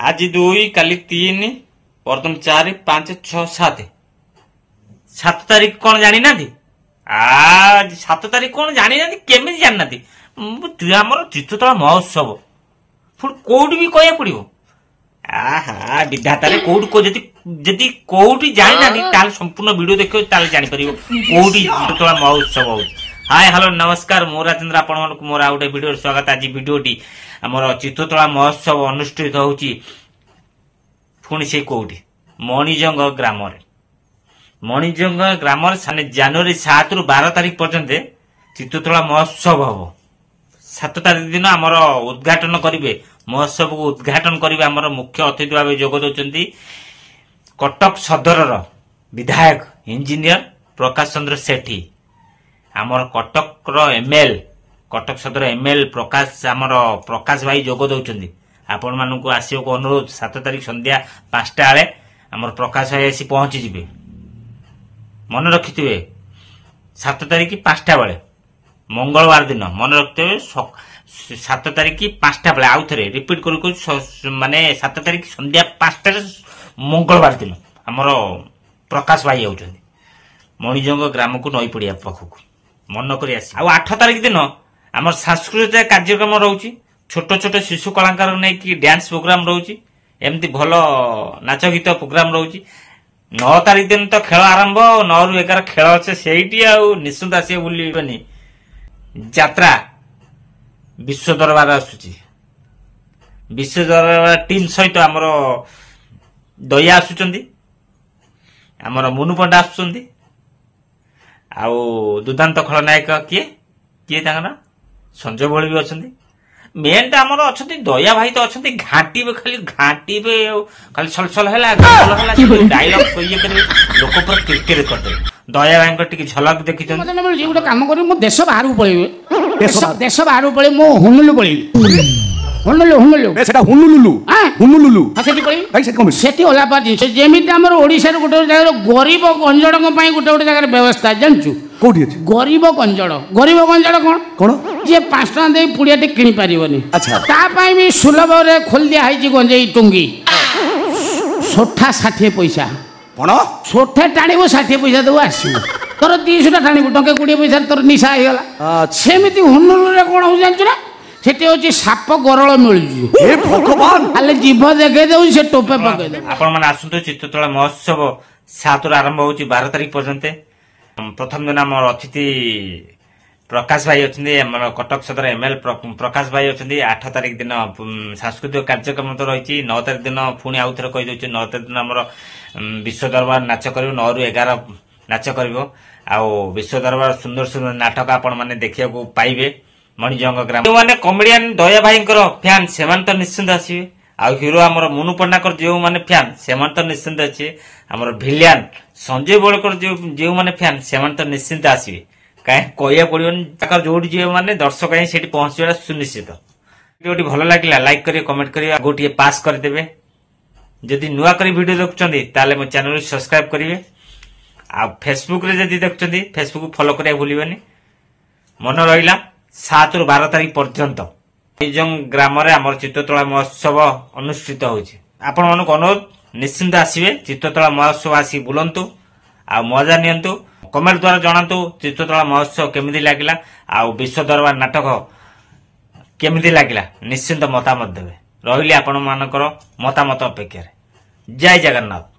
आज 2 काली 3 परदम 4 5 6 7 7 तारीख कौन जानी ना थी आज 7 तारीख कौन जानी ना थी केमी जानी ना थी आमर चित्रतला महोत्सव पुणी कौटी भी कह पड़ो आहा विधाता कौटी को जदि कौटी जानी ना ताल संपूर्ण वीडियो देखो ताल जानी परियो कौटी चित्रतला महोत्सव हो। हाय हेलो नमस्कार मो राजेंद्र आपण मोर आ गोटे वीडियो स्वागत। आज वीडियोटी आमर चित्रतला महोत्सव अनुष्ठित होउची पुणी से कौटी मणिजंग ग्राम मणिजंग ग्राम जनवरी 7 रु 12 तारीख पर्यंत चित्रतला महोत्सव हम 7 तारीख दिन आमर उद्घाटन करेंगे महोत्सव को उद्घाटन करेंगे आमर मुख्य अतिथि भाव जोग दौरान कटक सदर विधायक इंजीनियर प्रकाश चंद्र सेठी आमर कटक एमएल कटक सदर एमएल प्रकाश आमर प्रकाश भाई जोग दौरान आपण मानक आसो अनुरोध 7 तारीख संध्या 5टा बेले आमर प्रकाश भाई आसी पहुंची जिबे मन रखिथे 7 तारीख 5टा बेले मंगलवार दिन मन रखते 7 तारीख 5टा बेले आउ थे रिपीट कर माने 7 तारीख संध्या 5टा मंगलवार दिन आमर प्रकाश भाई आउछन मणिजंग ग्राम को नई पड़िया पाखक मन कर आस 8 तारीख दिन आमर सांस्कृतिक कार्यक्रम रोची छोट छोट शिशु कलाकार नहीं कि डांस प्रोग्राम रोची एमती भल नाच गीत प्रोग्राम रोची 9 तारीख दिन तो खेल आरंभ 9 रु 11 खेल अच्छे से निश्चिंत आस बुलनी यात्रा विश्व दरबार आसुची विश्व दरबार टीम सहित आमर दया आसुचंदी आमर मुनु पंडा आसुचंदी आउ दुदांत खलनायक किए किए तांगना संजय बळी भी अछंदी मेन टा आमर अछंती दया भाई तो अछंती घाटी खाली खाली छलछल हैला डायलॉग ये करे लोक पर क्रिकेट करते दया भाई को टिके झलक देखि छन मते जे गोटे काम करी मो देश बाहर को पळेबे देश बाहर पळे मो हुनुलु पळेबे हुनुलु सेटा हुनुलुलु सेठी पळी भाई सेठी कम सेठी ओला पर जिंस जेमिति हमर ओडिसा रे गोटे जगह गरीब गंजड़क पई गोटे जगह व्यवस्था जानचु कोठी अछि गरीब गंजड़ कोन कोन जे 5 टका दे पुड़ियाटे किनि पारिबनी अच्छा ता पई भी सुलभ रे खोल दिया हाइची गंजेई टुंगी सोठा 60 पैसा कोन सोठे टाणीबो 60 पैसा दउ आसीबो तोर 200 टा टाणीबो टके 20 पैसा तोर निशा आइगला सेमिति हुनुलु रे कोन हो जानचु ना सेठी होची साप गरळ मिलुजी हे भगवान खाली जीभ देखे देउ से टोपे पके दे आपण मन आसुतो चित्रतला महोत्सव 7 रु आरंभ होची 12 तारीख पर्यंत प्रथम दिन हमर अतिथि प्रकाश भाई अछंदी हमर कटक सदर एमएल प्रकाश भाई अछंदी 8 तारीख दिन सांस्कृतिक कार्यक्रम तो रहिची 9 तारीख दिन पुणी आउ थरे कहि दोची 9 तारीख दिन हमर विश्व दरबार नाच करियो 9 रु 11 नाच करियो आ विश्व दरबार सुंदर सुंदर नाटक आपण माने देखिया को पाइबे मणिजंग ग्राम माने कॉमेडियन दया भाई फैन सेमान तो निश्चिंत आसीबे आ हीरो हमर मुनु पन्नाकर जो माने फैन सेमान तो निश्चिंत अछि हमर भिलियन संजय बळकर जो माने फैन सेमान तो निश्चिंत आसीबे काहे कहया पड़ियोन ताकर जोडी जे माने दर्शक आइ सेठी पहुंचेला सुनिश्चित। वीडियोटी भलो लागिला लाइक करियो कमेंट करियो गोटिए पास कर देबे जदि नुवा करी वीडियो देखचंदी ताले मो चैनल सब्सक्राइब करिवे आ फेसबुक रे जदि देखचंदी फेसबुक को फॉलो करिया भूलिबेनी। मन रहिला 7 रु 12 तारीख पर्यंत मणिजंग ग्राम रे हमर चित्रतला महोत्सव अनुष्ठित होउची आपण मानक अनुरोध निश्चिंत आसीबे चित्रतला महोत्सव आसी बुलंतु आ मजा नियंतु कमेंट द्वारा जणातु चित्रतला महोत्सव केमिति लागिला आ विश्व दरबार नाटक केमिति लागिला निश्चिंत मतामत देबे रहिली आपण मानकर मतामत अपेक्षा। जय जगन्नाथ।